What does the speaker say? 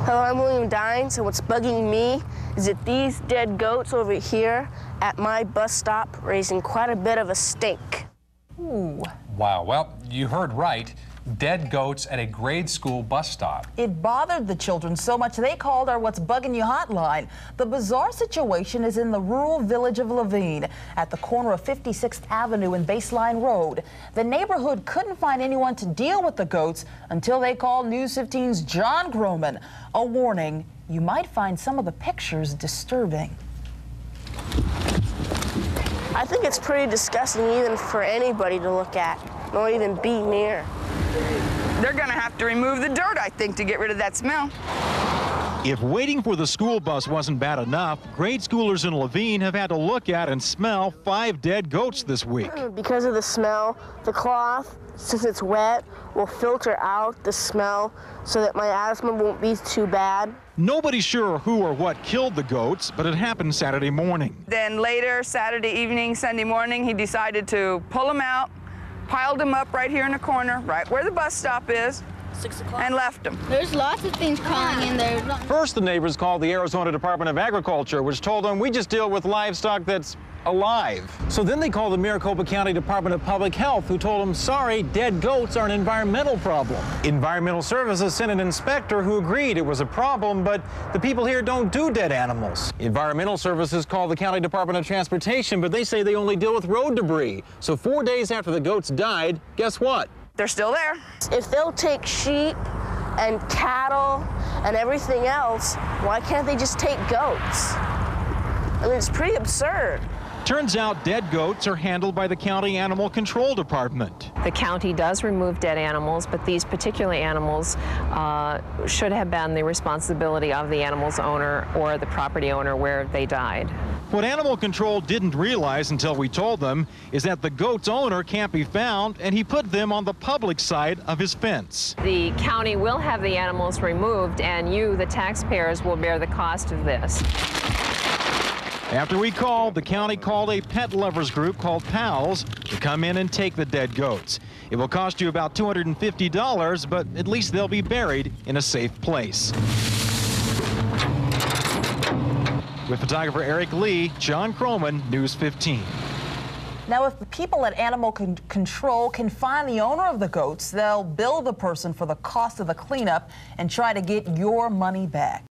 Hello, I'm William Dines, and what's bugging me is that these dead goats over here at my bus stop raising quite a bit of a stink. Ooh. Wow, well, you heard right. Dead goats at a grade school bus stop. It bothered the children so much they called our What's Buggin' You hotline. The bizarre situation is in the rural village of Levine at the corner of 56th Avenue and Baseline Road. The neighborhood couldn't find anyone to deal with the goats until they called News 15's John Croman. A warning, you might find some of the pictures disturbing. I think it's pretty disgusting even for anybody to look at, nor even be near. They're going to have to remove the dirt, I think, to get rid of that smell. If waiting for the school bus wasn't bad enough, grade schoolers in Levine have had to look at and smell 5 dead goats this week. Because of the smell, the cloth, since it's wet, will filter out the smell so that my asthma won't be too bad. Nobody's sure who or what killed the goats, but it happened Saturday morning. Then later, Saturday evening, Sunday morning, he decided to pull them out, piled them up right here in the corner, right where the bus stop is, 6 o'clock. and left them. There's lots of things crawling in there. First, the neighbors called the Arizona Department of Agriculture, which told them we just deal with livestock that's alive. So then they called the Maricopa County Department of Public Health, who told them, sorry, dead goats are an environmental problem. Environmental Services sent an inspector who agreed it was a problem, but the people here don't do dead animals. Environmental Services called the County Department of Transportation, but they say they only deal with road debris. So 4 days after the goats died, guess what? They're still there. If they'll take sheep and cattle and everything else, why can't they just take goats? I mean, it's pretty absurd. Turns out dead goats are handled by the county animal control department. The county does remove dead animals, but these particular animals should have been the responsibility of the animal's owner or the property owner where they died. What animal control didn't realize until we told them is that the goat's owner can't be found, and he put them on the public side of his fence. The county will have the animals removed, and you, the taxpayers, will bear the cost of this. After we called, the county called a pet lovers group called Pals to come in and take the dead goats. It will cost you about $250, but at least they'll be buried in a safe place. With photographer Eric Lee, John Croman, News 15. Now, if the people at Animal Control can find the owner of the goats, they'll bill the person for the cost of the cleanup and try to get your money back.